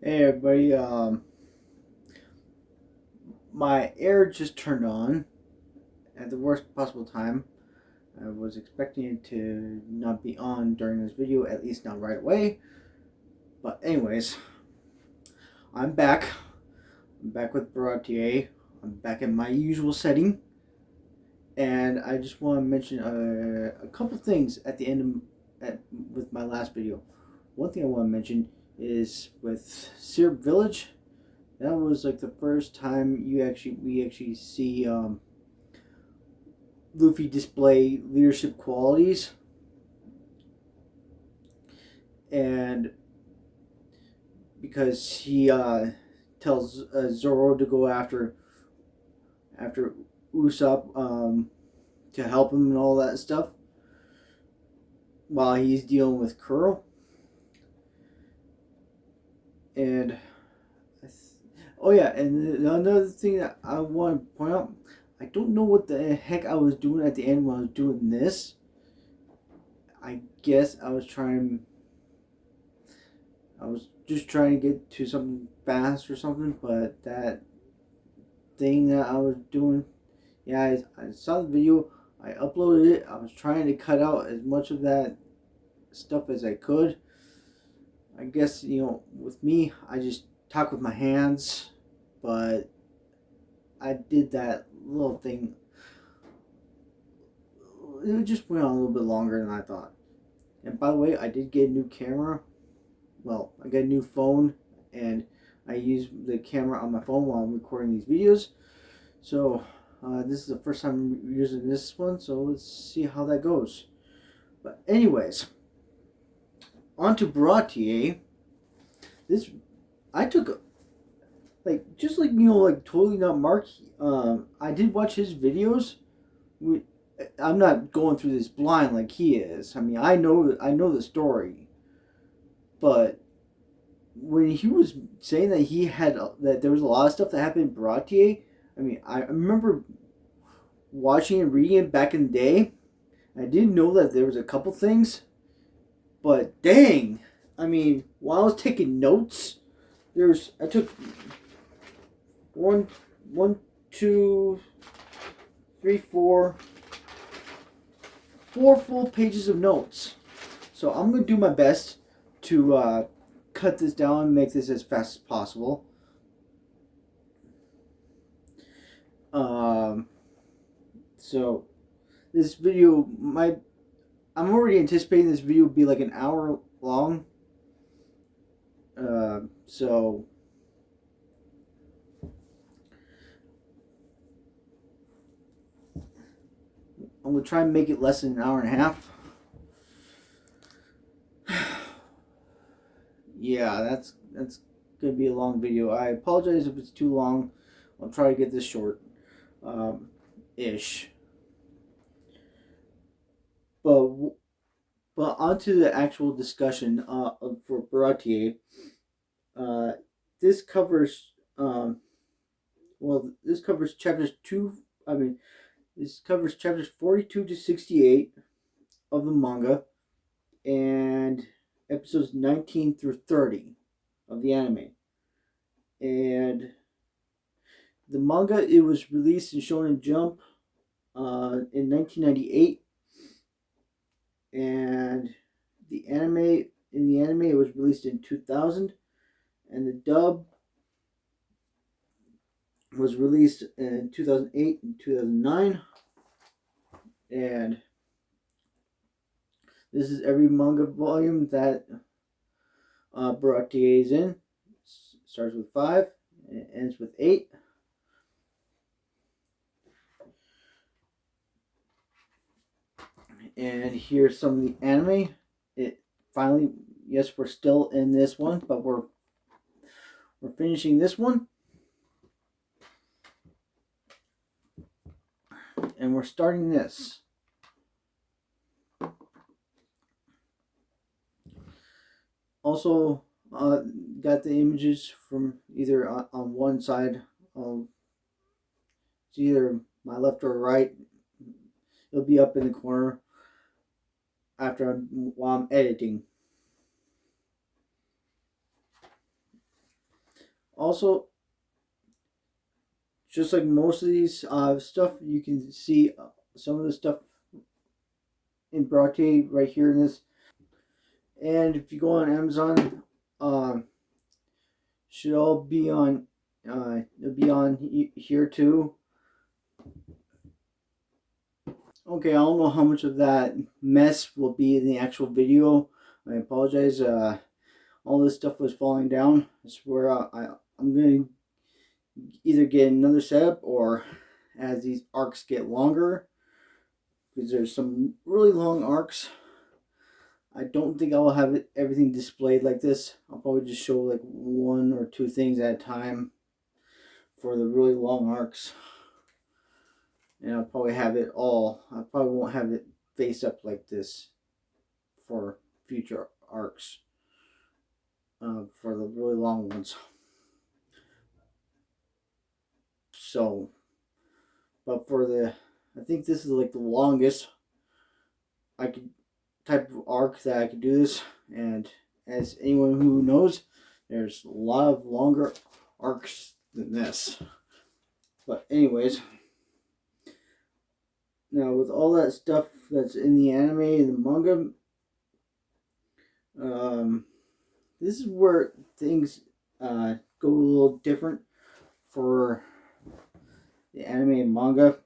Hey everybody, my air just turned on at the worst possible time. I was expecting it to not be on during this video, at least not right away. But anyways, I'm back. I'm back with Baratie. I'm back in my usual setting. And I just want to mention a couple things at the end with my last video. One thing I want to mention is with Syrup Village. That was like the first time we actually see Luffy display leadership qualities, and because he tells Zoro to go after Usopp to help him and all that stuff while he's dealing with Kuro. And oh yeah, and another thing that I want to point out, I don't know what the heck I was doing at the end when I was doing this. I guess I was just trying to get to something fast or something, but that thing that I was doing, yeah, I saw the video, I uploaded it, I was trying to cut out as much of that stuff as I could. I guess, with me, I just talk with my hands, but I did that little thing. It just went on a little bit longer than I thought. And by the way, I did get a new camera. Well, I got a new phone, and I use the camera on my phone while I'm recording these videos. So this is the first time I'm using this one, so let's see how that goes. But anyways, on to Baratie. This I took like totally not Mark. I did watch his videos. I'm not going through this blind like he is. I mean, I know the story, but when he was saying that that there was a lot of stuff that happened in Baratie, I mean, I remember watching and reading it back in the day. I didn't know that there was a couple things, but dang, I mean, while I was taking notes, I took one, two, three, four full pages of notes. So I'm gonna do my best to cut this down and make this as fast as possible. Um, so this video might I'm already anticipating this video will be like an hour long. So I'm gonna try and make it less than an hour and a half. Yeah, that's gonna be a long video. I apologize if it's too long. I'll try to get this short, ish. But but onto the actual discussion for Baratie. Uh, this covers this covers chapters two. I mean, this covers chapters 42 to 68 of the manga and episodes 19 through 30 of the anime. And the manga, it was released in Shonen Jump in 1998, and the anime it was released in 2000, and the dub was released in 2008 and 2009. And this is every manga volume that Baratie is in. Starts with 5 and it ends with 8. And here's some of the anime. It finally, yes, we're still in this one, but we're finishing this one, and we're starting this. Also, got the images from either on one side. It's either my left or right. It'll be up in the corner while I'm editing. Also, just like most of these stuff, you can see some of the stuff in Baratie right here in this. And if you go on Amazon, should all be on here too. Okay, I don't know how much of that mess will be in the actual video. I apologize. All this stuff was falling down. I swear I'm going to either get another setup, or as these arcs get longer, because there's some really long arcs, I don't think I'll have everything displayed like this. I'll probably just show like 1 or 2 things at a time for the really long arcs. And I'll probably have it all. I probably won't have it face up like this for future arcs. For the really long ones. So, but for I think this is like the longest type of arc that I could do this. And as anyone who knows, there's a lot of longer arcs than this. But anyways, now with all that stuff that's in the anime and the manga, this is where things go a little different for the anime and manga.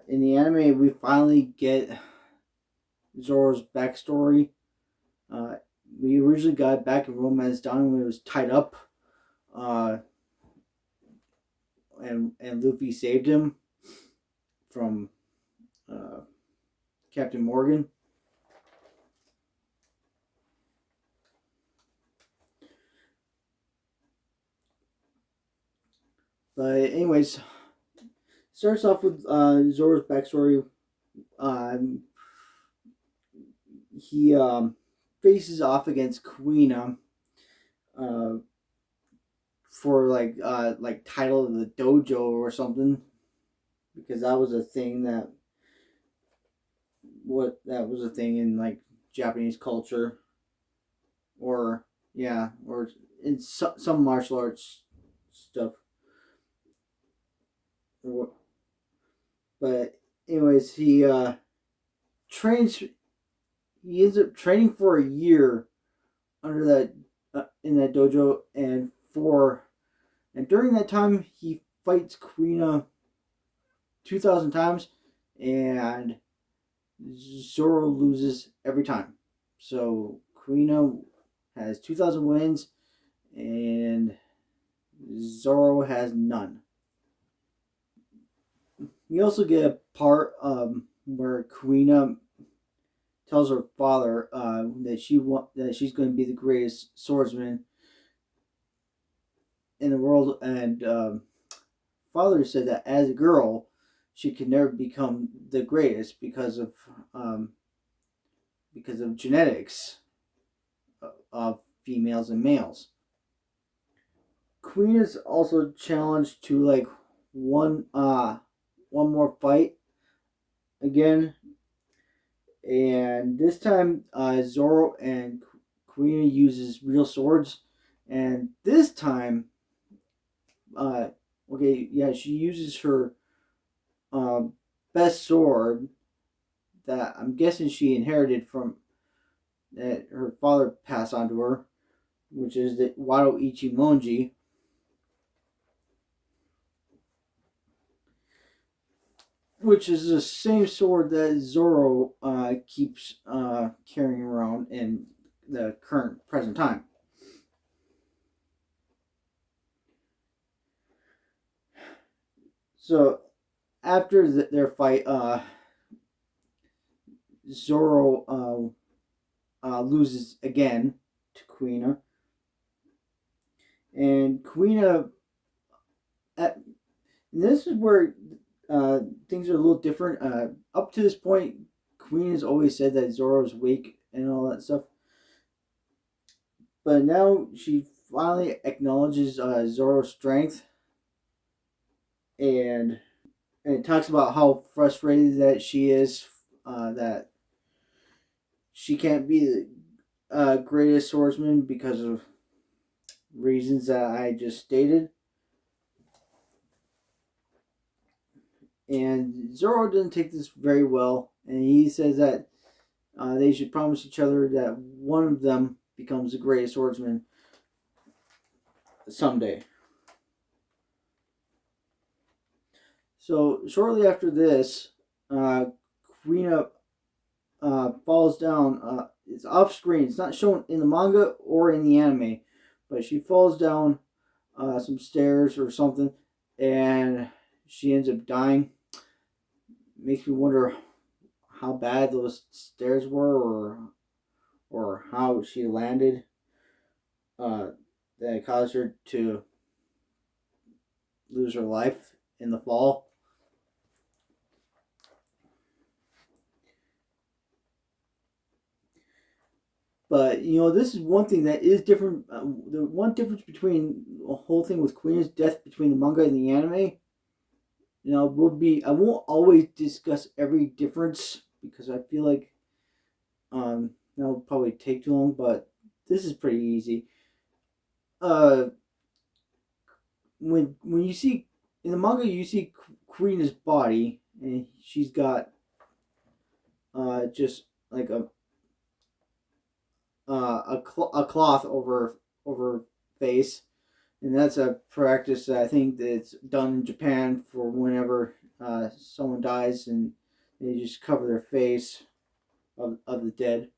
In the anime, we finally get Zoro's backstory. We originally got back in Romance Dawn when he was tied up, and Luffy saved him from Captain Morgan. But anyways, starts off with Zoro's backstory. He faces off against Kuina for like title of the dojo or something, because that was a thing was a thing in like Japanese culture, or in some martial arts stuff. But anyways, he trains. He ends up training for a year under that in that dojo, and during that time he fights Kuina 2,000 times, and Zoro loses every time. So Kuina has 2,000 wins, and Zoro has none. We also get a part where Kuina tells her father that she's going to be the greatest swordsman in the world, and father said that as a girl she could never become the greatest because of genetics of females and males. Queen is also challenged to like one more fight again, and this time Zoro and Queen uses real swords, and this time she uses her best sword that I'm guessing she inherited from that her father passed on to her, which is the Wado Ichimonji. Which is the same sword that Zoro keeps carrying around in the present time. So after their fight, Zoro loses again to Kuina, and Kuina. And this is where things are a little different. Up to this point, Queen has always said that Zoro's weak and all that stuff, but now she finally acknowledges Zoro's strength, and talks about how frustrated that she is that she can't be the greatest swordsman because of reasons that I just stated. And Zoro didn't take this very well, and he says that they should promise each other that one of them becomes the greatest swordsman someday. So shortly after this, Kuina falls down. It's off screen. It's not shown in the manga or in the anime, but she falls down some stairs or something, and she ends up dying. Makes me wonder how bad those stairs were, or how she landed. That caused her to lose her life in the fall. But this is one thing that is different. The one difference between the whole thing with Queen's death between the manga and the anime, will be I won't always discuss every difference because I feel like that'll probably take too long. But this is pretty easy. When you see in the manga, you see Queen's body, and she's got just like a cloth over her face, and that's a practice that I think that's done in Japan for whenever someone dies, and they just cover their face of the dead.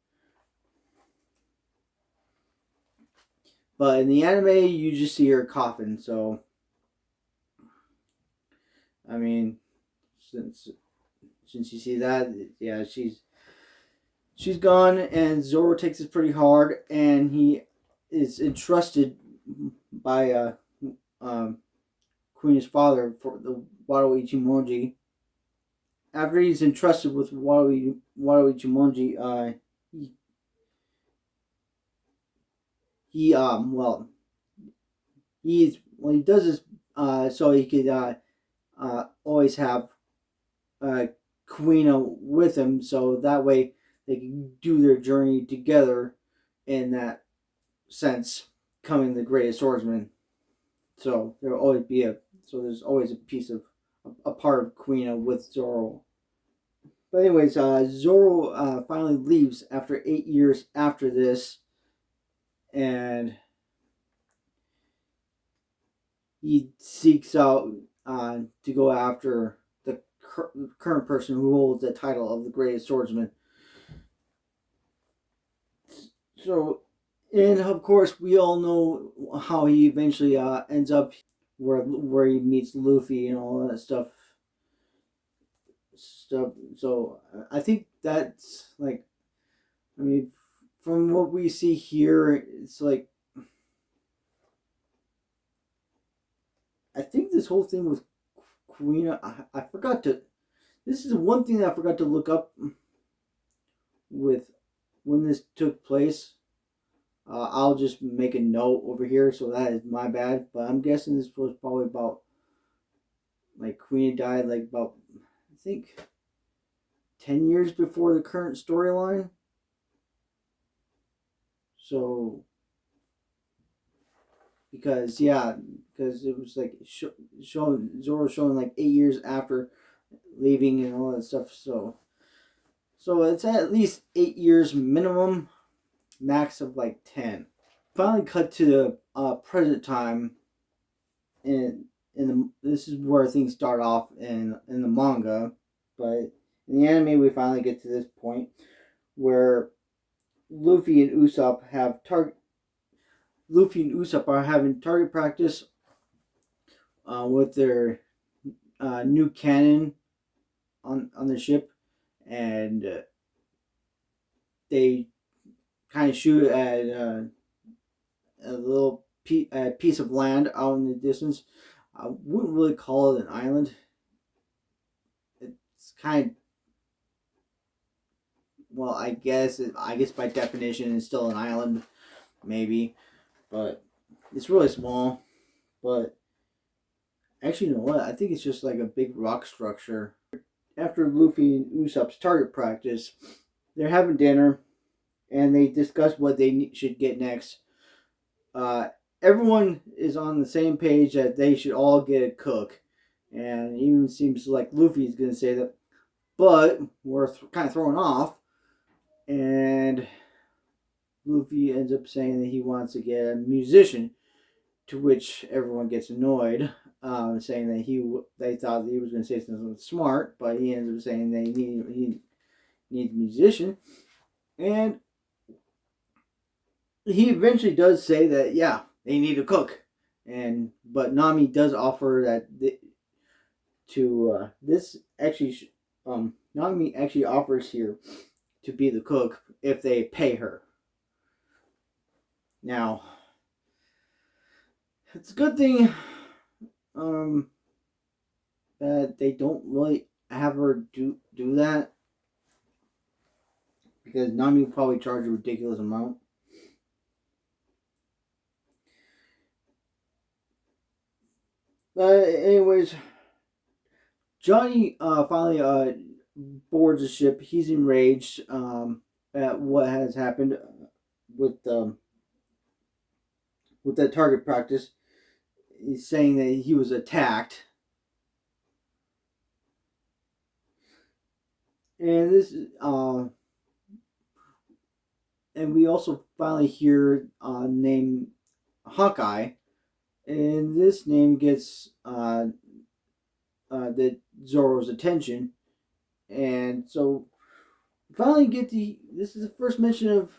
But in the anime, you just see her coffin. So, I mean, since you see that, yeah, she's gone, and Zoro takes it pretty hard, and he is entrusted by Queen's father for the Wado Ichimonji. After he's entrusted with Wado Ichimonji, he he does this so he could always have Kuina with him, so that way they can do their journey together. In that sense, becoming the greatest swordsman. So there's always a piece of a part of Kuina with Zoro. But anyways, Zoro finally leaves after 8 years after this, and he seeks out to go after the current person who holds the title of the greatest swordsman. So, and of course, we all know how he eventually ends up where he meets Luffy and all that stuff. So I think that's like, I mean, from what we see here, it's like, I think this whole thing with Kuina, I forgot to. This is one thing that I forgot to look up with when this took place. I'll just make a note over here, so that is my bad. But I'm guessing this was probably about, like, Queen died like about, I think, 10 years before the current storyline. So, because it was like Zoro showing like 8 years after leaving and all that stuff. So it's at least 8 years minimum, max of like 10. Finally, cut to the present time, and this is where things start off in the manga, but in the anime we finally get to this point where Luffy and Usopp are having target practice with their new cannon on the ship, and they kind of shoot at a little piece of land out in the distance. I wouldn't really call it an island. It's kind of, well, I guess by definition it's still an island, maybe, but it's really small. But actually, you know what? I think it's just like a big rock structure. After Luffy and Usopp's target practice, they're having dinner, and they discuss what they should get next. everyone is on the same page that they should all get a cook, and it even seems like Luffy's going to say that, but we're kind of thrown off, and Luffy ends up saying that he wants to get a musician, to which everyone gets annoyed, saying that they thought that he was going to say something smart, but he ends up saying that he needs a musician, and he eventually does say that they need a cook, but Nami does offer that this actually Nami actually offers here to be the cook if they pay her. Now, it's a good thing that they don't really have her do that, because Nami will probably charge a ridiculous amount. Anyways, Johnny finally boards the ship. He's enraged at what has happened with that target practice. He's saying that he was attacked, and and we also finally hear name Hawkeye, and this name gets the Zoro's attention, and so finally get this is the first mention of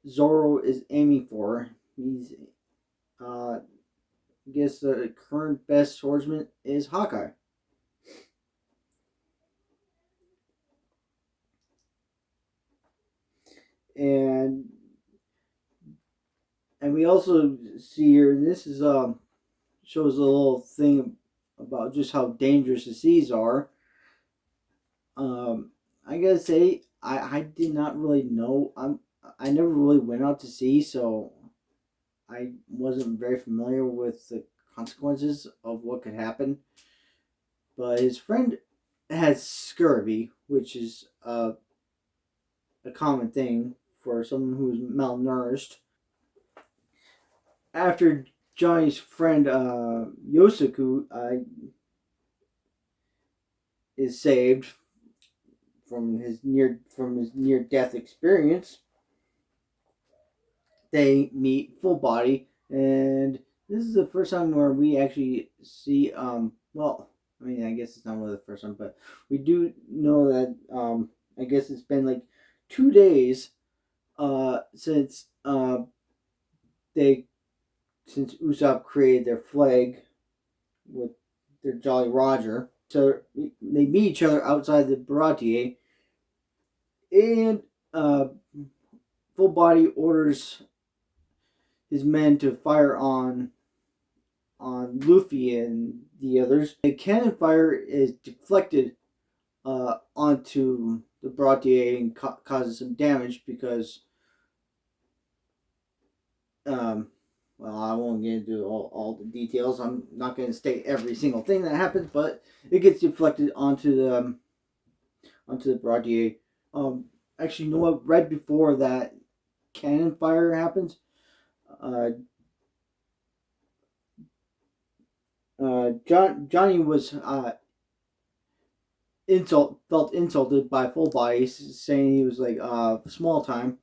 Zoro is aiming for. He's I guess the current best swordsman is Hawkeye. And we also see here, this is shows a little thing about just how dangerous the seas are. I gotta say, I did not really know. I never really went out to sea, so I wasn't very familiar with the consequences of what could happen. But his friend has scurvy, which is a common thing for someone who's malnourished. After Johnny's friend Yosaku is saved from his near death experience, they meet Full Body, and this is the first time where we actually see well, I mean, I guess it's not really the first time, but we do know that I guess it's been like 2 days since since Usopp created their flag with their Jolly Roger. So they meet each other outside the Baratie, and Full Body orders his men to fire on Luffy and the others. The cannon fire is deflected onto the Baratie and causes some damage because well, I won't get into all the details. I'm not going to state every single thing that happens, but it gets deflected onto the Baratie. Actually, you know what? Right before that cannon fire happens, Johnny was felt insulted by Full Body, saying he was like small time,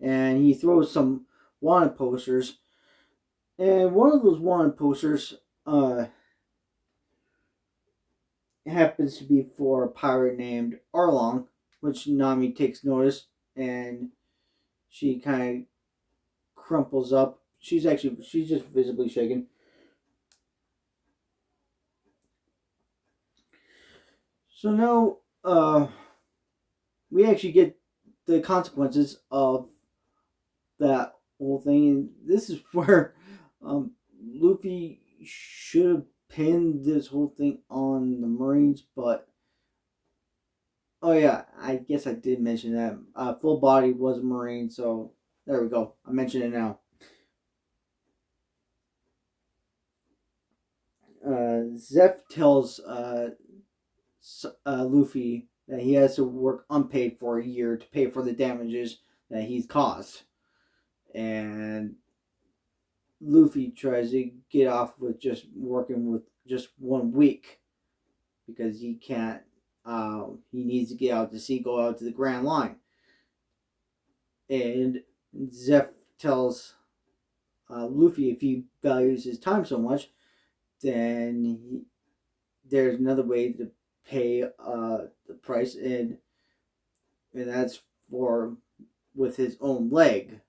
and he throws some wanted posters, and one of those wanted posters happens to be for a pirate named Arlong, which Nami takes notice, and she kind of crumples up. She's just visibly shaken. So now we actually get the consequences of that whole thing, and this is where Luffy should have pinned this whole thing on the Marines, but oh yeah, I guess I did mention that Full Body was a Marine, so there we go. I mentioned it now. Zeph tells Luffy that he has to work unpaid for a year to pay for the damages that he's caused, and Luffy tries to get off with just working with just 1 week because he can't. He needs to get out to sea, go out to the Grand Line, and Zeph tells Luffy if he values his time so much, then there's another way to pay the price, and that's for with his own leg,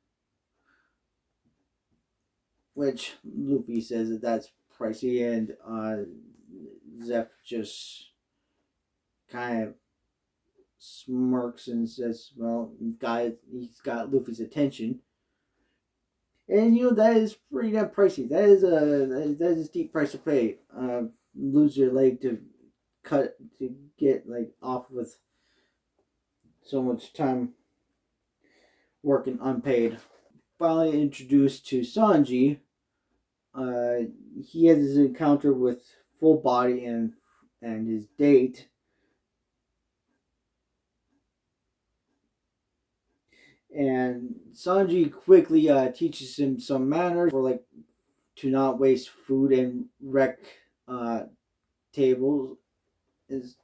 which Luffy says that's pricey, and Zeph just kind of smirks and says, "Well, he's got Luffy's attention." And that is pretty damn pricey. That is a steep price to pay. Lose your leg to get like off with so much time working unpaid. Finally introduced to Sanji, he has his encounter with Full Body and his date. And Sanji quickly teaches him some manners for like to not waste food and wreck tables is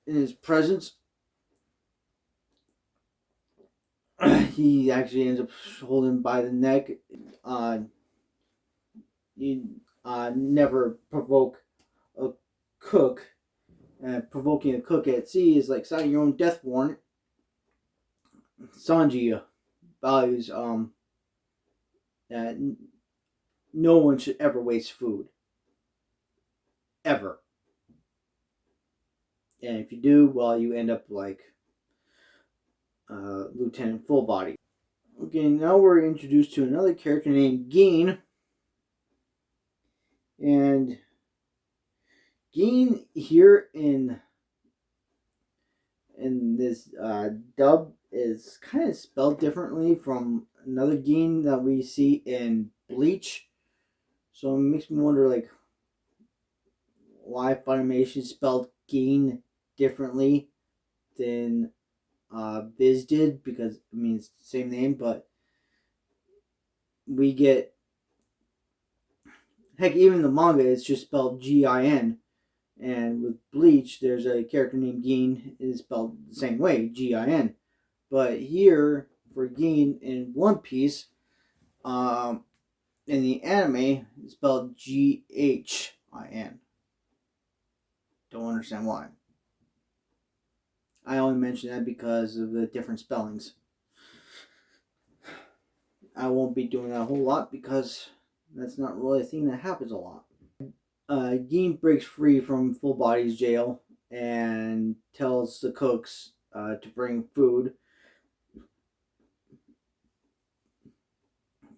in his presence. He actually ends up holding him by the neck. You never provoke a cook. Provoking a cook at sea is like signing your own death warrant. Sanji values that no one should ever waste food. Ever. And if you do, well, you end up like Lieutenant Full Body. Okay, now we're introduced to another character named Geen. And Geen here in this dub is kind of spelled differently from another Geen that we see in Bleach. So it makes me wonder, like, why Funimation spelled Geen differently than Viz did, because I mean it's the same name, but we get heck, even the manga it's just spelled Gin, and with Bleach there's a character named Gin, it is spelled the same way, Gin, but here for Gin in One Piece, in the anime it's spelled Ghin. Don't understand why. I only mention that because of the different spellings. I won't be doing that a whole lot because that's not really a thing that happens a lot. Gin breaks free from Full Body's jail and tells the cooks to bring food.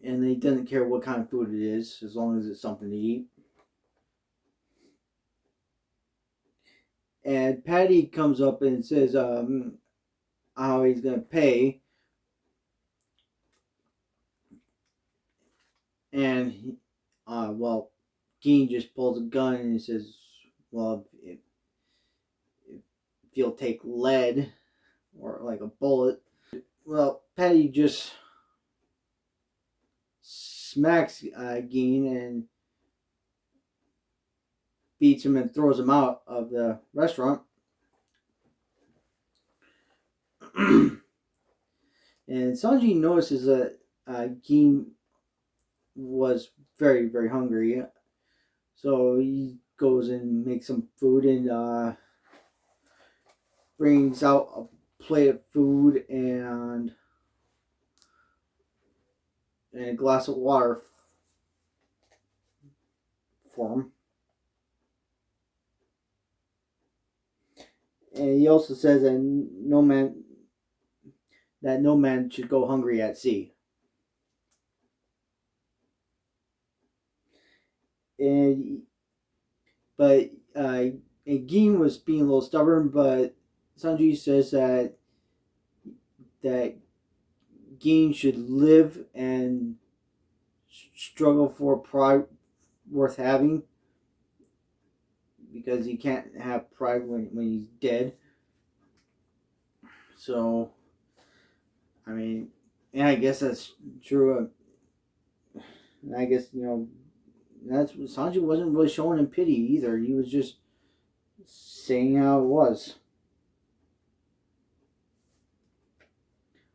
And he doesn't care what kind of food it is, as long as it's something to eat. And Patty comes up and says how he's going to pay. And, well, Gin just pulls a gun and he says, well, if you'll take lead or like a bullet. Well, Patty just smacks Gin and beats him and throws him out of the restaurant. And Sanji notices that Gin was very, very hungry. So he goes and makes some food and brings out a plate of food and a glass of water for him. And he also says that no man should go hungry at sea. But Gin was being a little stubborn, but Sanji says that Gin should live and struggle for pride worth having, because he can't have pride when he's dead. So, I mean, and I guess that's true. And I guess, that's Sanji wasn't really showing him pity either. He was just saying how it was.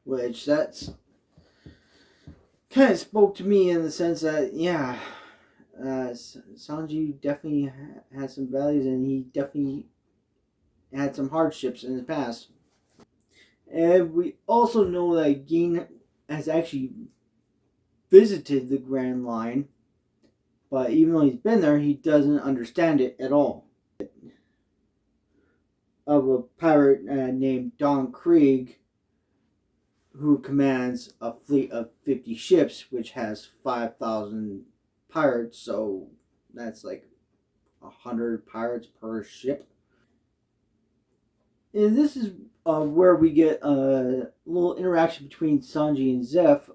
Which that's kind of spoke to me in the sense that, yeah, Sanji definitely had some values, and he definitely had some hardships in his past. And we also know that Gin has actually visited the Grand Line, but even though he's been there, he doesn't understand it at all. Of a pirate named Don Krieg, who commands a fleet of 50 ships, which has 5,000 pirates, so that's like 100 pirates per ship. And this is where we get a little interaction between Sanji and Zeph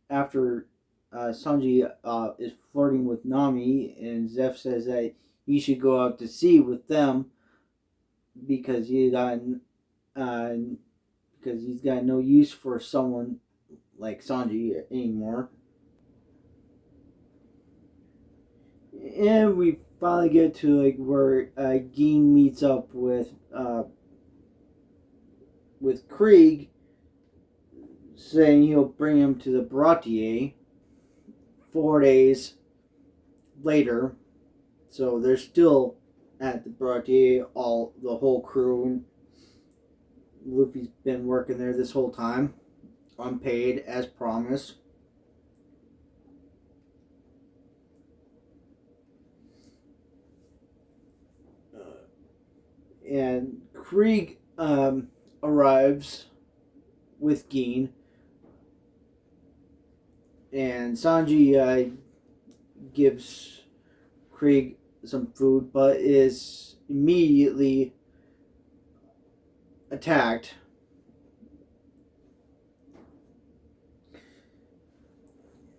after Sanji is flirting with Nami, and Zeph says that he should go out to sea with them because uh, he's got no use for someone like Sanji anymore. And we finally get to like where Gin meets up with Krieg, saying he'll bring him to the Baratie 4 days later. So they're still at the Baratie, all the whole crew, and Luffy's been working there this whole time, unpaid as promised. And Krieg arrives with Gin, and Sanji gives Krieg some food, but is immediately attacked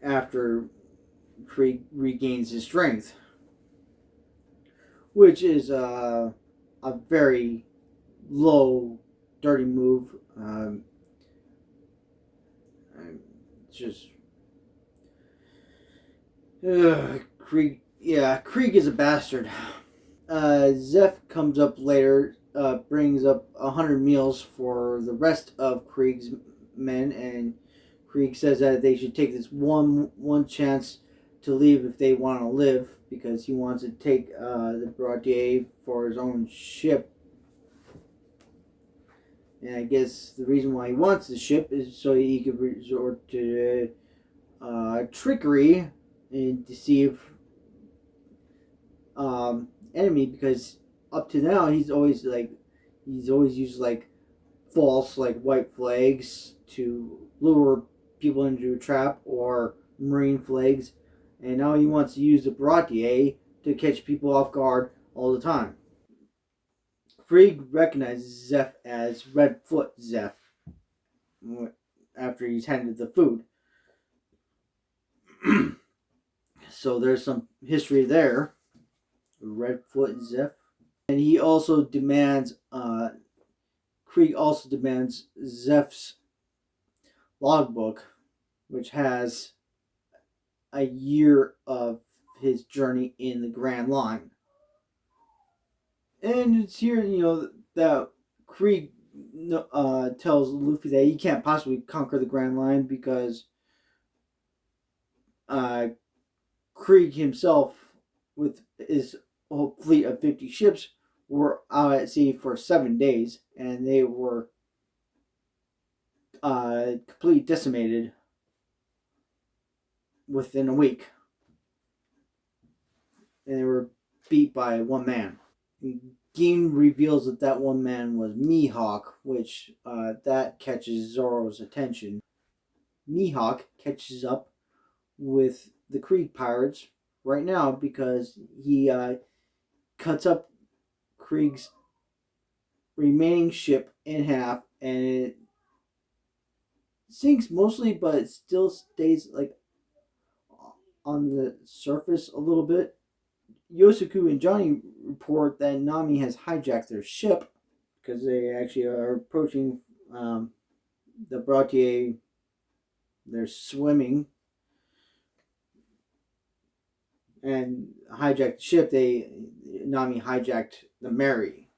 after Krieg regains his strength, which is a very low, dirty move. Just Krieg. Yeah, Krieg is a bastard. Zeph comes up later, brings up 100 meals for the rest of Krieg's men, and Krieg says that they should take this one chance to leave if they want to live, because he wants to take the Baratie for his own ship. And I guess the reason why he wants the ship is so he could resort to trickery and deceive enemy, because up to now he's always used like false like white flags to lure people into a trap, or marine flags, and now he wants to use the Baratie to catch people off guard all the time. Krieg recognizes Zeph as Redfoot Zeph after he's handed the food. So there's some history there. Redfoot Zeph. And he also demands, Krieg also demands Zeph's logbook, which has a year of his journey in the Grand Line. And it's here, that Krieg tells Luffy that he can't possibly conquer the Grand Line because Krieg himself, with his whole fleet of 50 ships, were out at sea for 7 days, and they were completely decimated within a week. And they were beat by one man. Gin reveals that one man was Mihawk, which that catches Zoro's attention. Mihawk catches up with the Krieg pirates right now because he cuts up Krieg's remaining ship in half, and it sinks mostly, but it still stays like on the surface a little bit. Yosuke and Johnny report that Nami has hijacked their ship because they actually are approaching the Baratie. They're swimming, and hijacked the ship, Nami hijacked the Mary.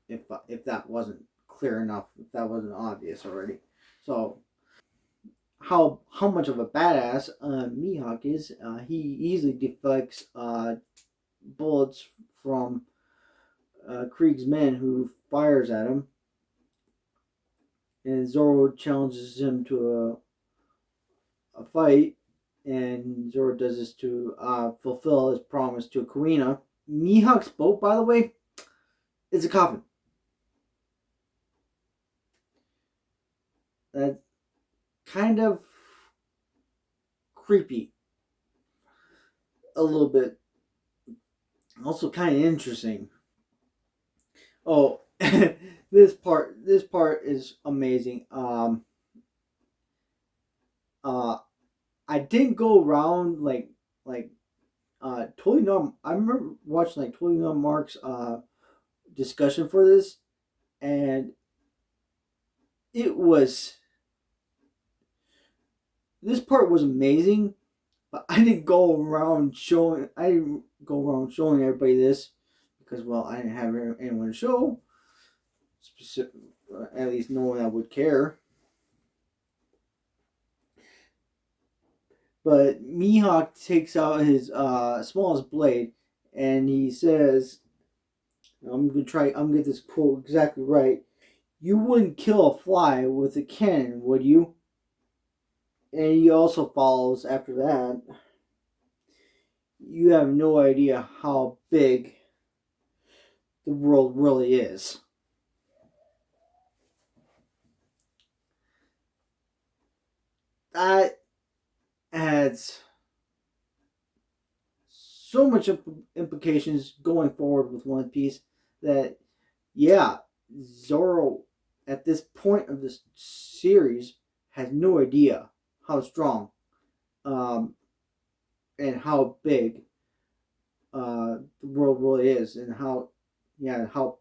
If that wasn't clear enough, if that wasn't obvious already. So how much of a badass Mihawk is? He easily deflects bullets from Krieg's men who fires at him, and Zoro challenges him to a fight, and Zoro does this to fulfill his promise to Kuina. Mihawk's boat, by the way, is a coffin. That's kind of creepy. A little bit. Also kind of interesting. Oh, this part is amazing. I didn't go around like totally not. I remember watching like totally not Mark's discussion for this, and it was this part was amazing, but I didn't go around showing. I didn't go around showing everybody this because, well, I didn't have anyone to show. Specific, at least no one that would care. But Mihawk takes out his smallest blade, and he says, "I'm gonna get this quote exactly right. You wouldn't kill a fly with a cannon, would you?" And he also follows after that. You have no idea how big the world really is. That adds so much implications going forward with One Piece that, yeah, Zoro at this point of this series has no idea how strong and how big the world really is, and how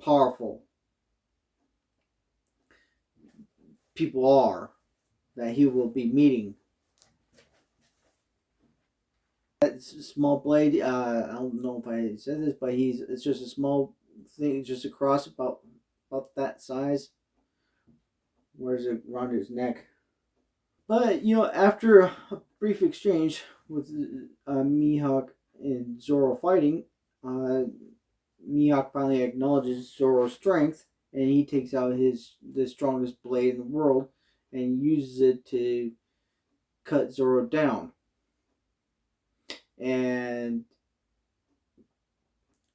powerful people are that he will be meeting. That small blade, I don't know if I said this, but it's just a small thing, just across about that size. Where's it around his neck? But after a brief exchange with Mihawk and Zoro fighting, Mihawk finally acknowledges Zoro's strength, and he takes out the strongest blade in the world and uses it to cut Zoro down. And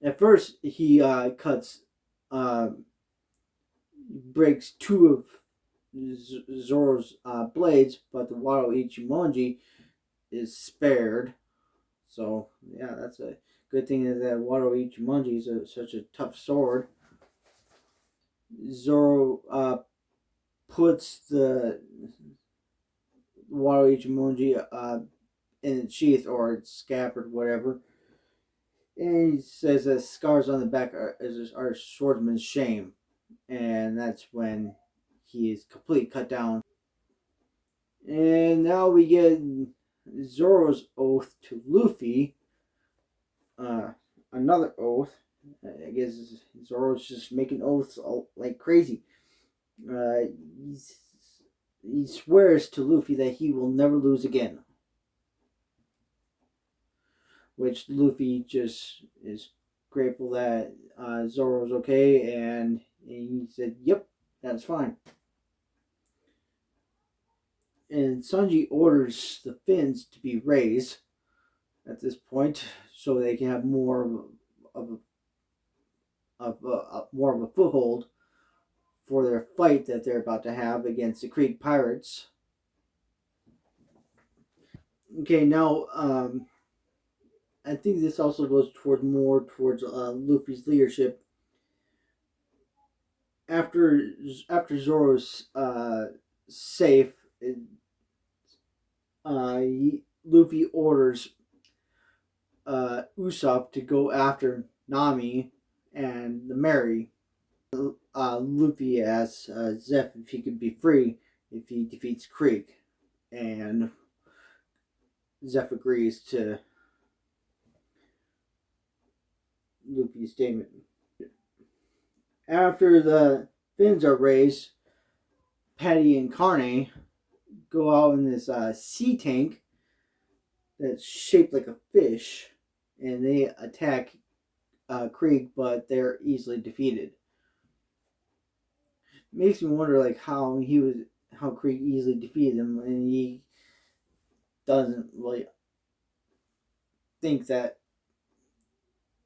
at first, he breaks two of Zoro's blades, but the Wado Ichimonji is spared. So yeah, that's a good thing that Wado Ichimonji is such a tough sword. Zoro puts the Wado Ichimonji in its sheath or its scabbard, whatever, and he says that scars on the back are swordsman's shame, and that's when he is completely cut down. And now we get Zoro's oath to Luffy. Another oath. I guess Zoro's just making oaths like crazy. He swears to Luffy that he will never lose again. Which Luffy just is grateful that Zoro's okay, and he said, "Yep, that's fine." And Sanji orders the fins to be raised at this point, so they can have more of a foothold for their fight that they're about to have against the Krieg pirates. Okay, now I think this also goes more towards Luffy's leadership. After Zoro's safe, Luffy orders Usopp to go after Nami and the Mary. Luffy asks Zeph if he could be free if he defeats Krieg, and Zeph agrees to Luffy's statement. After the fins are raised, Patty and Carney go out in this sea tank that's shaped like a fish, and they attack Krieg, but they're easily defeated. Makes me wonder, like how Krieg easily defeated him, and he doesn't really think that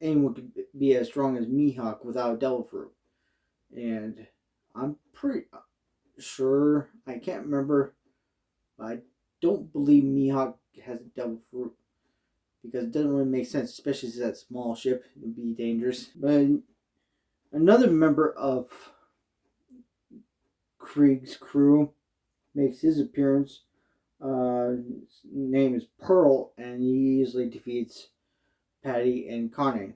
anyone could be as strong as Mihawk without Devil Fruit. And I'm pretty sure, I can't remember, but I don't believe Mihawk has a Devil Fruit because it doesn't really make sense, especially as that small ship. It would be dangerous. But another member of Krieg's crew makes his appearance. His name is Pearl, and he easily defeats Patty and Connie.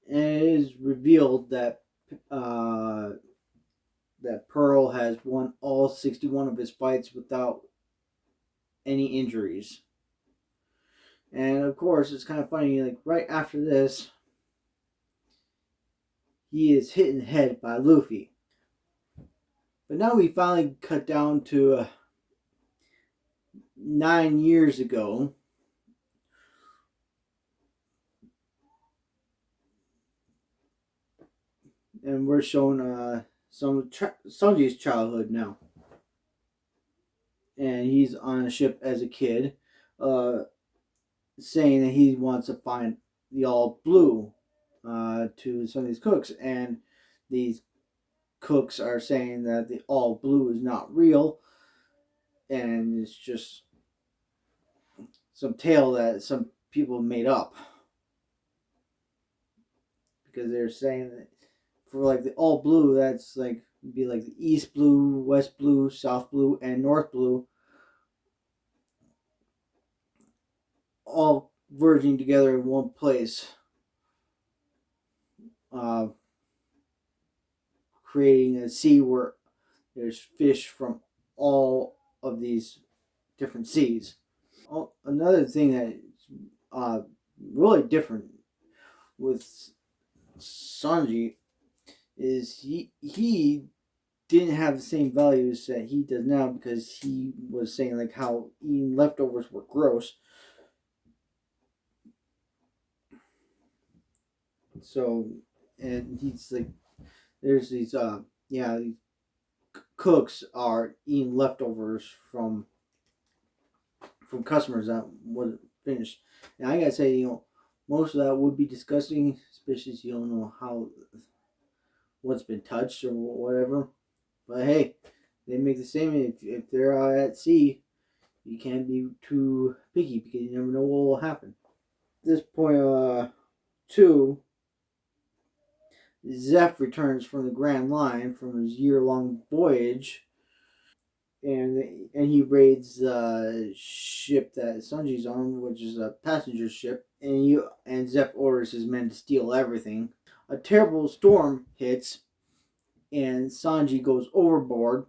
And it is revealed that that Pearl has won all 61 of his fights without any injuries. And of course, it's kind of funny, like right after this, he is hit in the head by Luffy. But now we finally cut down to 9 years ago. And we're shown some Sanji's childhood now. And he's on a ship as a kid, saying that he wants to find the all blue to some of these cooks. And these cooks are saying that the all blue is not real, and it's just some tale that some people made up, because they're saying that for like the all blue, that's like be like the east blue, west blue, south blue, and north blue, all merging together in one place, uh, creating a sea where there's fish from all of these different seas. Another thing that's really different with Sanji is he didn't have the same values that he does now, because he was saying like how eating leftovers were gross. So, and he's like, there's these these cooks are eating leftovers from customers that wasn't finished. And I gotta say, most of that would be disgusting, especially if you don't know how what's been touched or whatever. But hey, they make the statement, if they're out at sea, you can't be too picky because you never know what will happen. At this point, two, Zeph returns from the Grand Line from his year-long voyage, and he raids the ship that Sanji's on, which is a passenger ship, and Zeph orders his men to steal everything. A terrible storm hits, and Sanji goes overboard,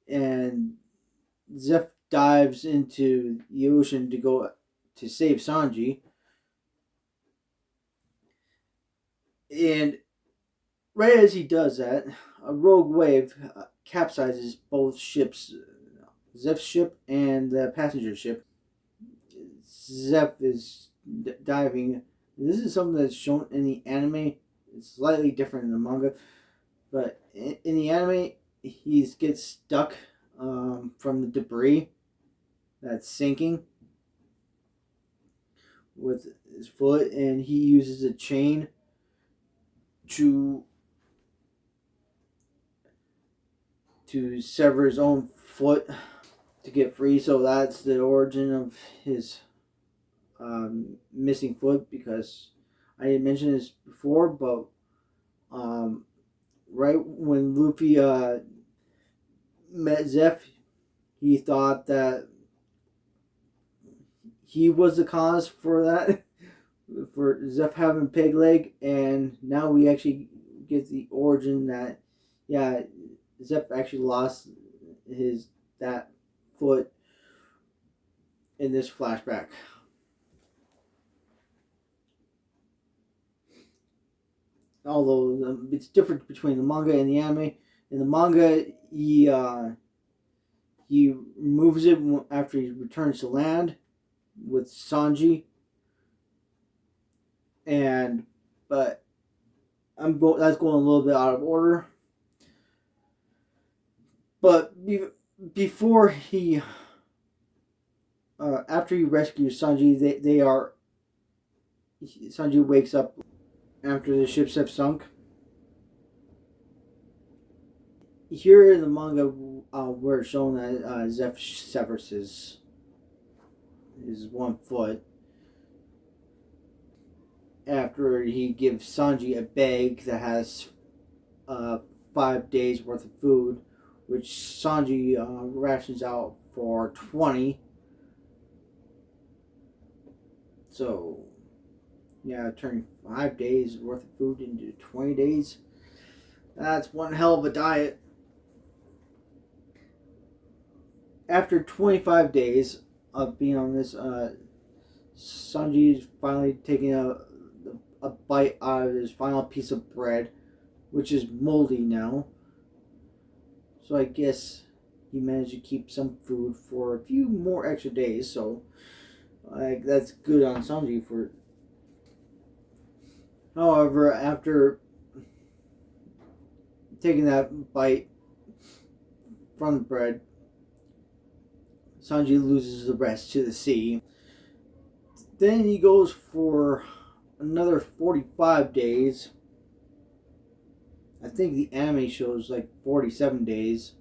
and Zeph dives into the ocean to go to save Sanji. And right as he does that, a rogue wave capsizes both ships, Zeph's ship and the passenger ship. Zeph is diving. This is something that's shown in the anime. It's slightly different in the manga, but in the anime, he gets stuck from the debris that's sinking with his foot, and he uses a chain to sever his own foot to get free. So that's the origin of his missing foot, because I didn't mention this before, but right when Luffy met Zeph, he thought that he was the cause for that, for Zeph having peg leg, and now we actually get the origin that, yeah, Zeph actually lost that foot in this flashback. although it's different between the manga and the anime. In the manga, he removes it after he returns to land with Sanji, and but that's going a little bit out of order. But before he, after he rescues Sanji, they are Sanji wakes up after the ships have sunk. Here in the manga, we're shown that Zeph severs his one foot after he gives Sanji a bag that has 5 days worth of food, which Sanji rations out for 20. So, yeah, turning 5 days worth of food into 20 days. That's one hell of a diet. After 25 days of being on this, Sanji is finally taking a bite out of his final piece of bread, which is moldy now. So I guess he managed to keep some food for a few more extra days. So that's good on Sanji for. However, after taking that bite from the bread, Sanji loses the rest to the sea. Then he goes for another 45 days. I think the anime shows like 47 days.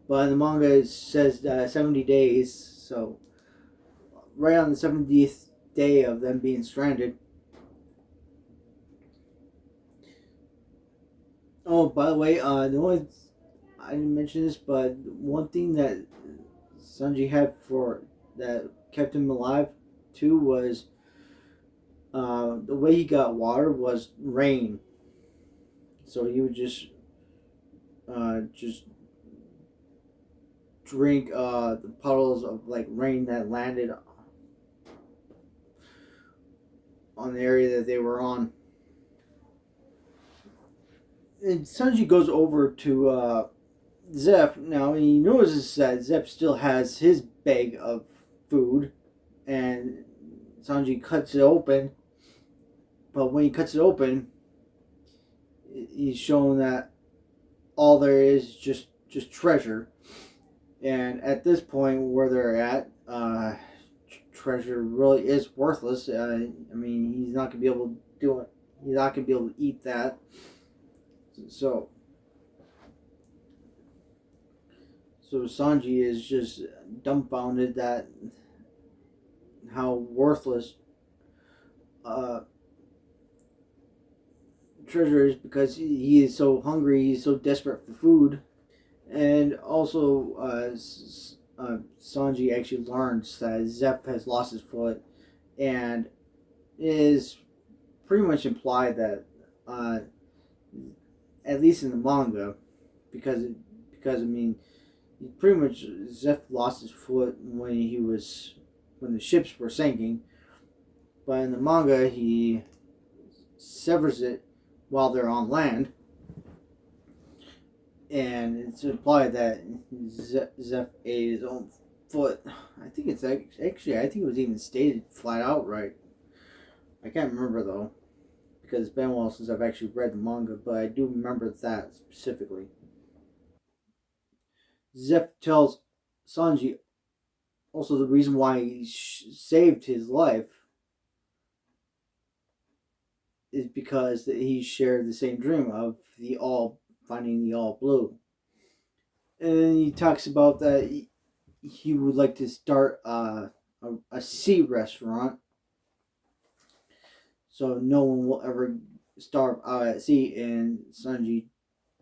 But in the manga it says 70 days. So, right on the 70th day of them being stranded. Oh, by the way, I didn't mention this, but one thing that Sanji had for that kept him alive too was the way he got water was rain. So he would just drink the puddles of like rain that landed on the area that they were on. And Sanji goes over to Zeph. Now he notices that Zeph still has his bag of food, and Sanji cuts it open. But when he cuts it open, he's shown that all there is just treasure. And at this point, where they're at, treasure really is worthless. I mean, he's not gonna be able to do it. He's not gonna be able to eat that. So Sanji is just dumbfounded that how worthless treasure is, because he is so hungry, he's so desperate for food. And also, Sanji actually learns that Zeph has lost his foot, and it is pretty much implied that, at least in the manga, because I mean, pretty much Zeph lost his foot when the ships were sinking, but in the manga he severs it while they're on land, and it's implied that Zeph ate his own foot. I think it's actually I think it was even stated flat out right. I can't remember though, because it's been a while since I've actually read the manga, but I do remember that specifically. Zeph tells Sanji also the reason why he saved his life is because he shared the same dream of finding the all blue. And then he talks about that he would like to start a sea restaurant, so no one will ever starve out at sea. And Sanji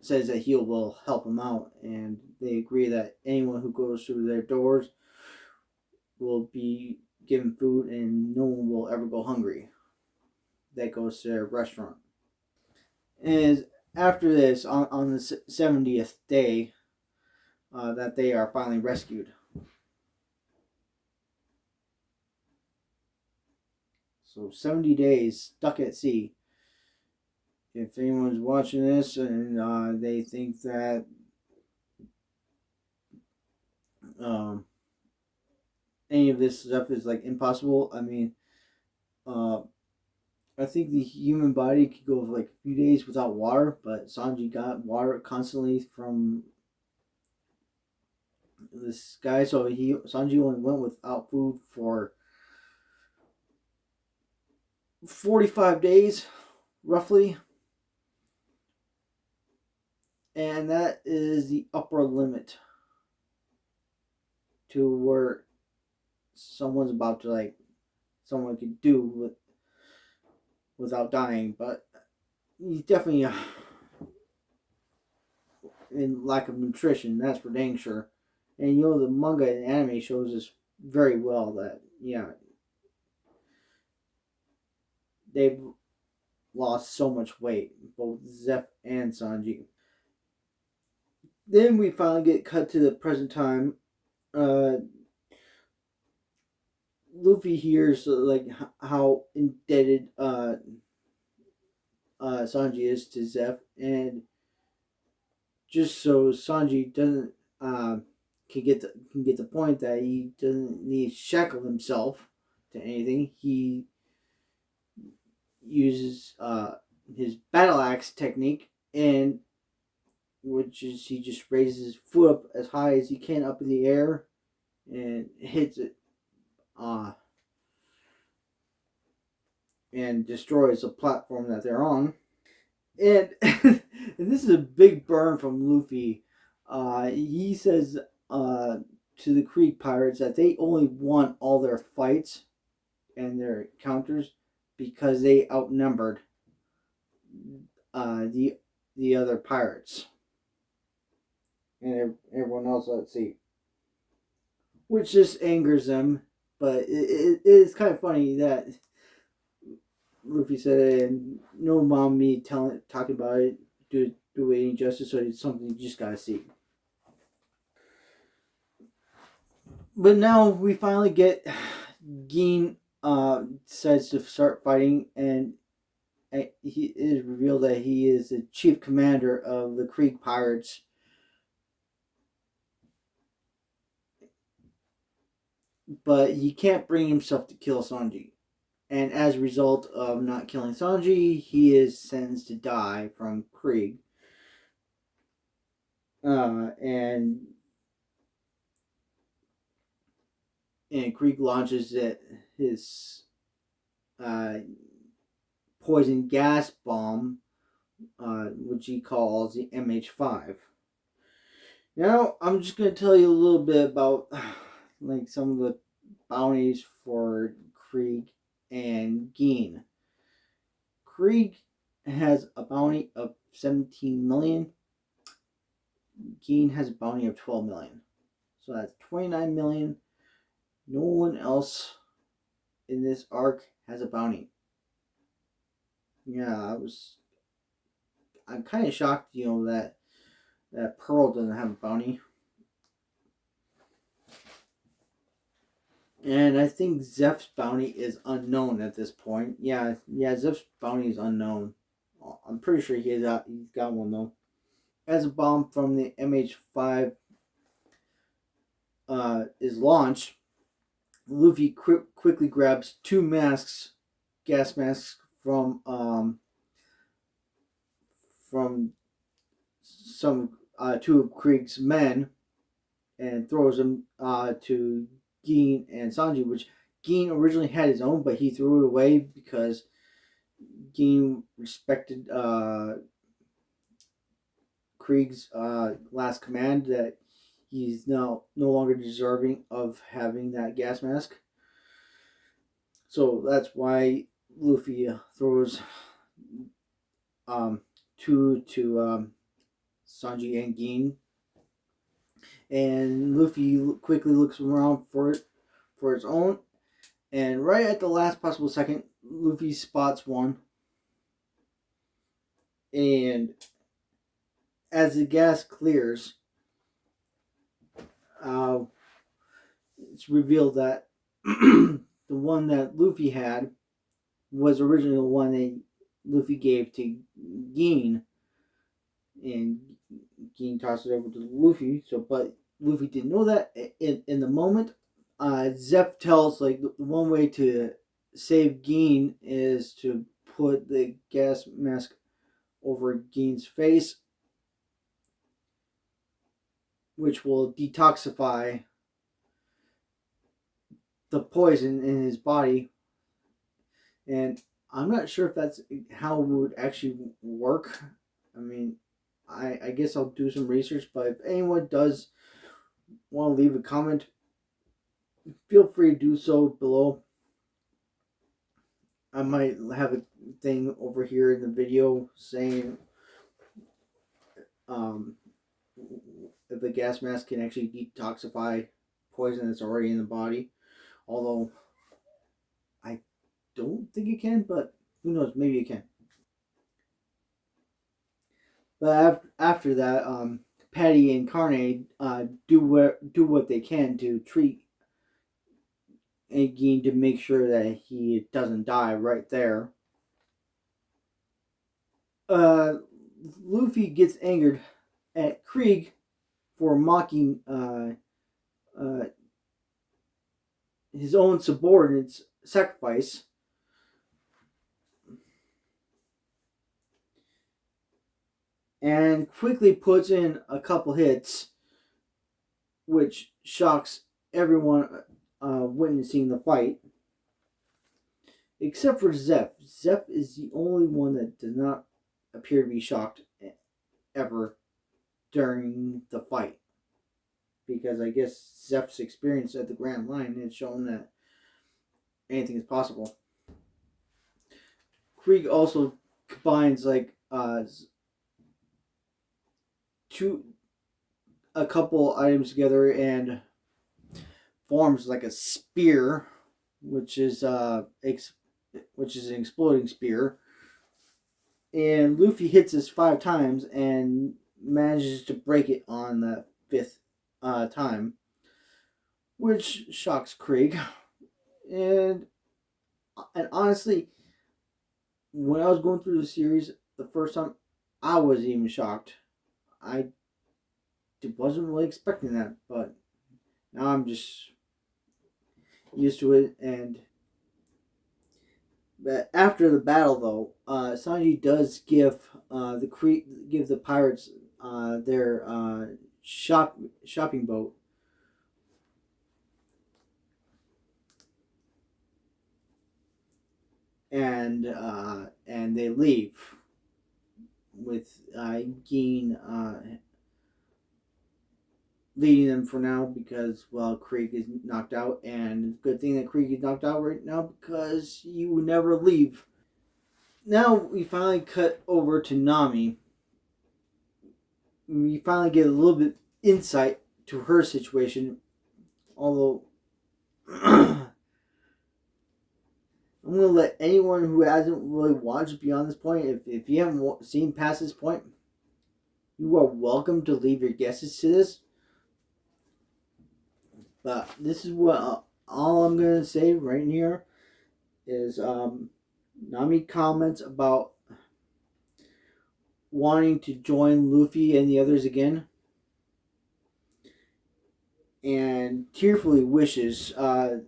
says that he will help him out, and they agree that anyone who goes through their doors will be given food, and no one will ever go hungry that goes to their restaurant. And after this, on the 70th day, that they are finally rescued. So 70 days stuck at sea. If anyone's watching this and they think that um, any of this stuff is like impossible, I mean, uh, I think the human body could go like a few days without water, but Sanji got water constantly from this guy, so Sanji only went without food for 45 days, roughly, and that is the upper limit to where someone's about to like someone could do without dying, but he's definitely in lack of nutrition. That's for dang sure. And you know the manga and anime shows us very well that they've lost so much weight, both Zeph and Sanji. Then we finally get cut to the present time. Luffy hears like how indebted Sanji is to Zeph, and just so Sanji doesn't can get the point that he doesn't need to shackle himself to anything, he uses his battle axe technique, and which is he just raises his foot up as high as he can up in the air and hits it and destroys the platform that they're on. And, and this is a big burn from Luffy. He says to the Creek pirates that they only won all their fights and their encounters because they outnumbered the other pirates and everyone else at sea, which just angers them. But it is kind of funny that Luffy said, and no mom me talking about it do it any justice, so it's something you just gotta see. But now we finally get Gin decides to start fighting, and he is revealed that he is the chief commander of the Creek Pirates. But he can't bring himself to kill Sanji. And as a result of not killing Sanji, he is sentenced to die from Krieg. And Krieg launches his poison gas bomb, which he calls the MH5. Now, I'm just going to tell you a little bit about like some of the bounties for Krieg and Gin. Krieg has a bounty of 17 million. Gin has a bounty of 12 million. So that's 29 million. No one else in this arc has a bounty. Yeah, I'm kind of shocked, that Pearl doesn't have a bounty. And I think Zeph's bounty is unknown at this point. Yeah, Zeph's bounty is unknown. I'm pretty sure he's got one though. As a bomb from the MH5 is launched, Luffy quickly grabs two gas masks from some two of Krieg's men, and throws them to Gin and Sanji, which Gin originally had his own, but he threw it away because Gin respected Krieg's last command that he's now no longer deserving of having that gas mask. So that's why Luffy throws two to Sanji and Gin. And Luffy quickly looks around for its own. And right at the last possible second, Luffy spots one. And as the gas clears, it's revealed that the one that Luffy had was originally the one that Luffy gave to Gin, and Gin tossed it over to Luffy. So, but Luffy didn't know that in the moment. Zeph tells like the one way to save Gin is to put the gas mask over Gin's face, which will detoxify the poison in his body. And I'm not sure if that's how it would actually work. I mean, I guess I'll do some research, but if anyone does want to leave a comment, feel free to do so below. I might have a thing over here in the video saying if the gas mask can actually detoxify poison that's already in the body. Although I don't think it can, but who knows? Maybe it can. But after that, Patty and Carne do what they can to treat Gin to make sure that he doesn't die right there. Luffy gets angered at Krieg for mocking his own subordinate's sacrifice. And quickly puts in a couple hits, which shocks everyone witnessing the fight. Except for Zeph. Zeph is the only one that does not appear to be shocked ever during the fight. Because I guess Zeph's experience at the Grand Line has shown that anything is possible. Krieg also combines like a couple items together and forms like a spear, which is an exploding spear. And Luffy hits this 5 times and manages to break it on the 5th time, which shocks Krieg. And honestly, when I was going through the series the first time, I wasn't even shocked. I wasn't really expecting that, but now I'm just used to it. But after the battle, though, Sanji does give the pirates their shopping boat, and they leave with Gin leading them for now because, well, Krieg is knocked out, and good thing that Krieg is knocked out right now because you would never leave. Now we finally cut over to Nami. We finally get a little bit insight to her situation, although I'm going to let anyone who hasn't really watched beyond this point, if you haven't seen past this point, you are welcome to leave your guesses to this. But this is what all I'm going to say right here is Nami comments about wanting to join Luffy and the others again, and tearfully wishes to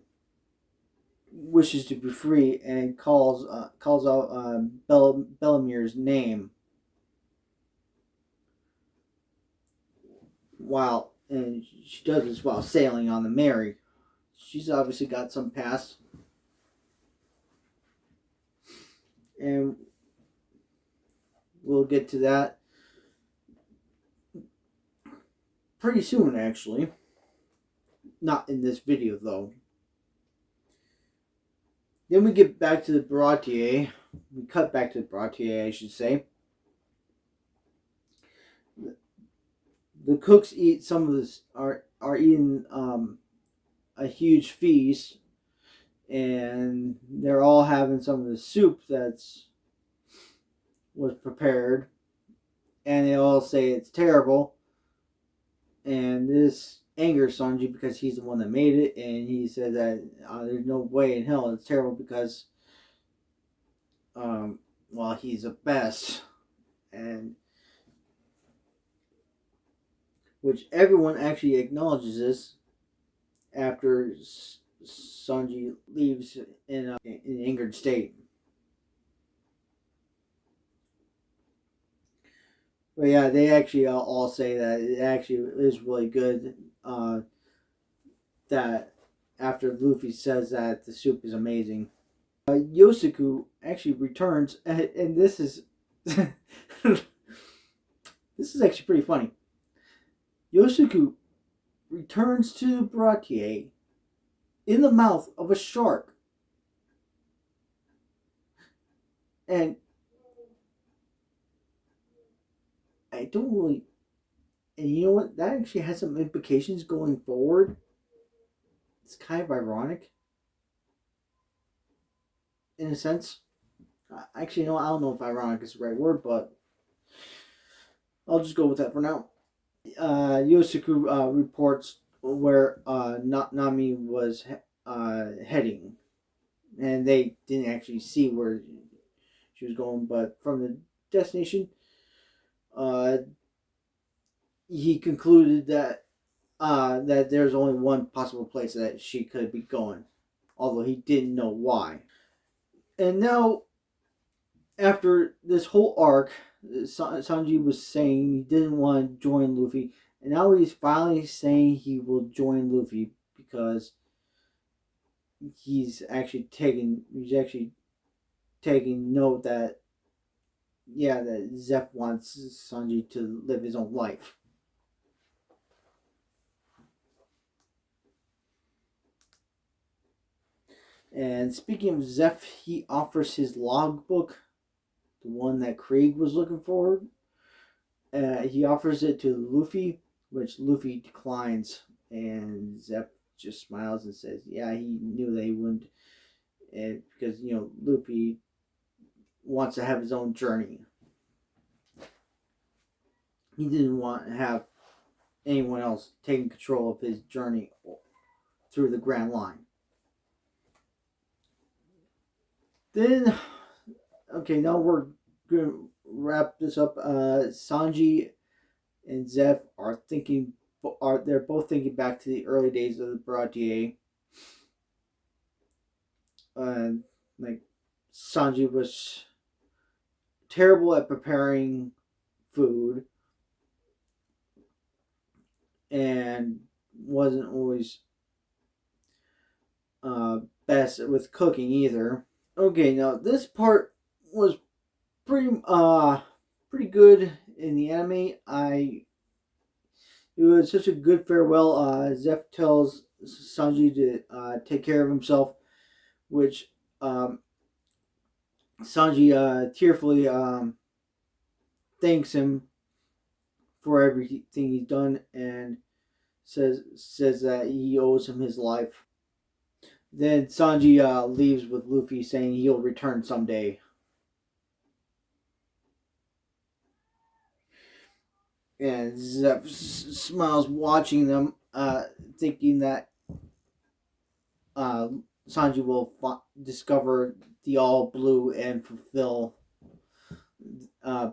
be free, and calls out Bellamir's name. And she does this while sailing on the Mary. She's obviously got some past, and we'll get to that pretty soon, actually. Not in this video, though. Then we get back to the Baratie. We cut back to the Baratie, I should say. The cooks eat some of this, are eating a huge feast, and they're all having some of the soup was prepared, and they all say it's terrible, and this angers Sanji because he's the one that made it, and he said that there's no way in hell it's terrible because while he's the best, and which everyone actually acknowledges this after Sanji leaves in an angered state. But yeah, they actually all say that it actually is really good. That after Luffy says that the soup is amazing, Yosuke actually returns, and this is this is actually pretty funny. Yosuke returns to Baratie in the mouth of a shark, and I don't really. And you know what? That actually has some implications going forward. It's kind of ironic, in a sense. Actually, no, I don't know if ironic is the right word, but I'll just go with that for now. Yosuke reports where Nami was heading, and they didn't actually see where she was going, but from the destination, uh, he concluded that that there's only one possible place that she could be going, although he didn't know why. And now, after this whole arc, Sanji was saying he didn't want to join Luffy, and now he's finally saying he will join Luffy because he's actually taking note that that Zeph wants Sanji to live his own life. And speaking of Zeph, he offers his logbook, the one that Krieg was looking for. He offers it to Luffy, which Luffy declines, and Zeph just smiles and says, "Yeah, he knew that he wouldn't, because Luffy wants to have his own journey. He didn't want to have anyone else taking control of his journey through the Grand Line." Then, okay, now we're gonna wrap this up. Sanji and Zeph they're both thinking back to the early days of the Baratie. Like Sanji was terrible at preparing food and wasn't always best with cooking either. Okay, now this part was pretty good in the anime. It was such a good farewell. Zeph tells Sanji to take care of himself, which Sanji tearfully thanks him for everything he's done and says that he owes him his life. Then Sanji leaves with Luffy, saying he'll return someday. And Zeph smiles watching them, thinking that Sanji will discover the All Blue and fulfill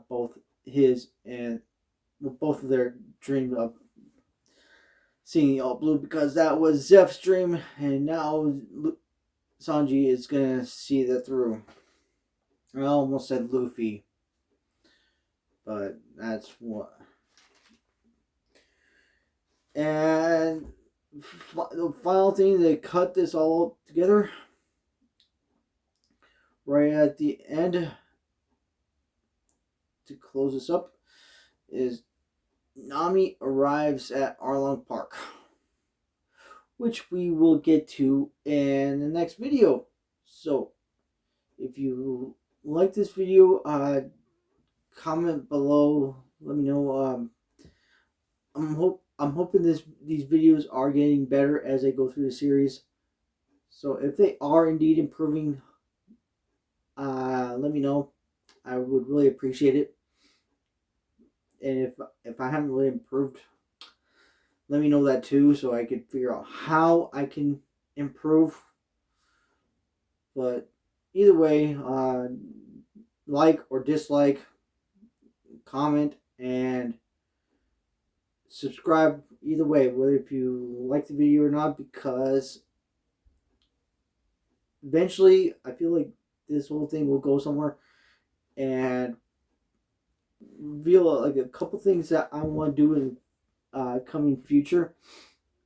both his and both of their dream of seeing the All Blue, because that was Zeph's dream, and now Sanji is gonna see that through. I almost said Luffy, but that's what. And the final thing, they cut this all together right at the end to close this up, is Nami arrives at Arlong Park, which we will get to in the next video. So if you like this video, comment below, let me know. I'm hoping these videos are getting better as I go through the series. So if they are indeed improving, let me know. I would really appreciate it. And if I haven't really improved, let me know that too, so I could figure out how I can improve. But either way, like or dislike, comment, and subscribe either way, whether if you like the video or not, because eventually I feel like this whole thing will go somewhere and reveal like a couple things that I want to do in coming future.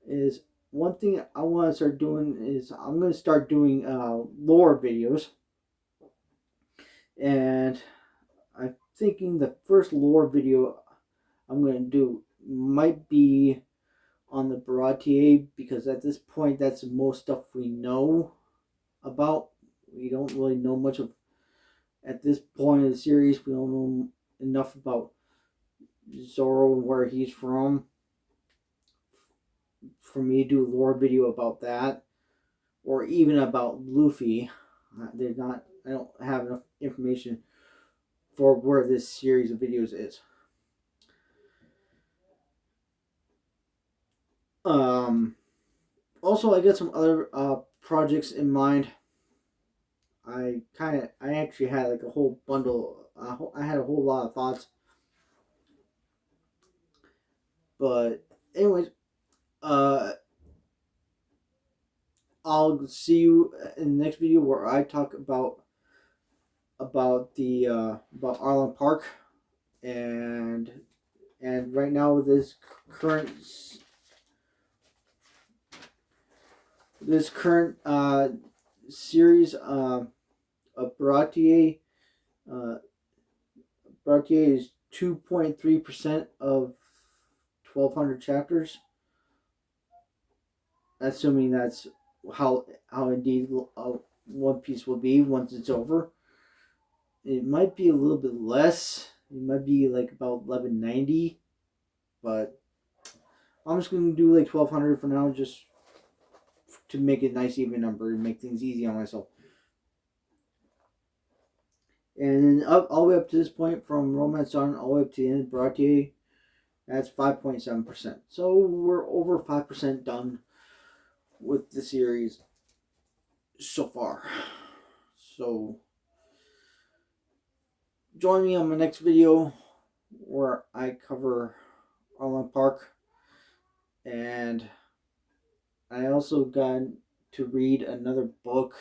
Is one thing I want to start doing is I'm going to start doing lore videos, and I'm thinking the first lore video I'm going to do might be on the Baratie, because at this point that's the most stuff we know about. We don't really know much of, at this point of the series, we don't know enough about Zoro and where he's from for me to do a lore video about that, or even about Luffy. I don't have enough information for where this series of videos is. Also, I got some other projects in mind. I actually had like a whole bundle. I had a whole lot of thoughts. But anyways, I'll see you in the next video where I talk about Arlen Park, and right now with this current series of Baratie. Baratie is 2.3% of 1,200 chapters. Assuming that's how indeed One Piece will be once it's over. It might be a little bit less. It might be like about 1190, but I'm just going to do like 1,200 for now, just to make it a nice even number and make things easy on myself. And then all the way up to this point, from Romance Dawn all the way up to the end of Baratie, that's 5.7%. So we're over 5% done with the series so far. So join me on my next video where I cover Arlen Park, and I also got to read another book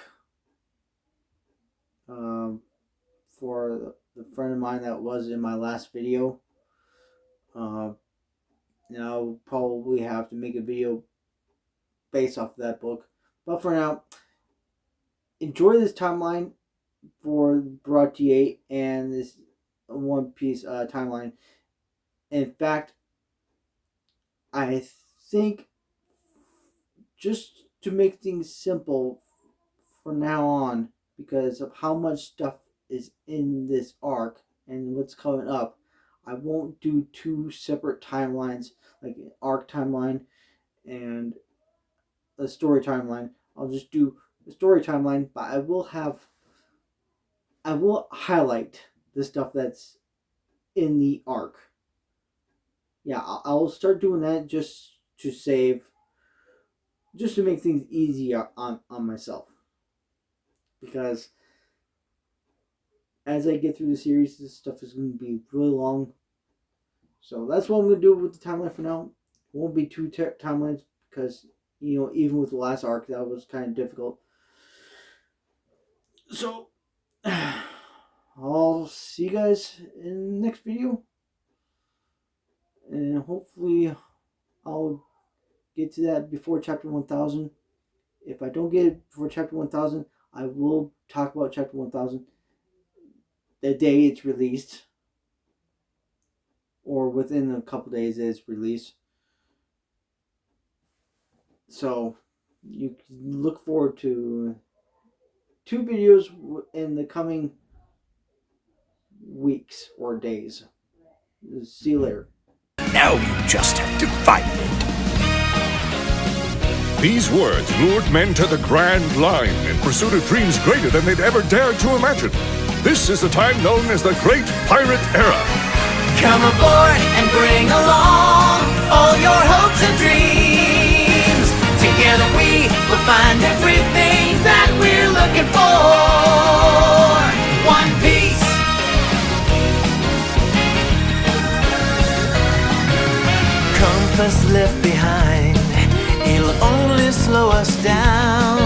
for the friend of mine that was in my last video. Now I'll probably have to make a video based off of that book, but for now, enjoy this timeline for Baratie and this One Piece timeline. In fact, I think, just to make things simple for now on, because of how much stuff is in this arc and what's coming up, I won't do two separate timelines, like an arc timeline and a story timeline. I'll just do the story timeline, but I will highlight the stuff that's in the arc. Yeah, I'll start doing that just to make things easier on myself. Because as I get through the series, this stuff is going to be really long. So that's what I'm going to do with the timeline for now. It won't be two timelines, because, even with the last arc, that was kind of difficult. So I'll see you guys in the next video. And hopefully I'll get to that before chapter 1000. If I don't get it before chapter 1000, I will talk about chapter 1000 the day it's released, or within a couple days it's released. So you can look forward to 2 videos in the coming weeks or days. See you later. Now you just have to find it. These words lured men to the Grand Line in pursuit of dreams greater than they'd ever dared to imagine. This is the time known as the Great Pirate Era. Come aboard and bring along all your hopes and dreams. Together we will find everything that we're looking for. One Piece, us left behind, it'll only slow us down.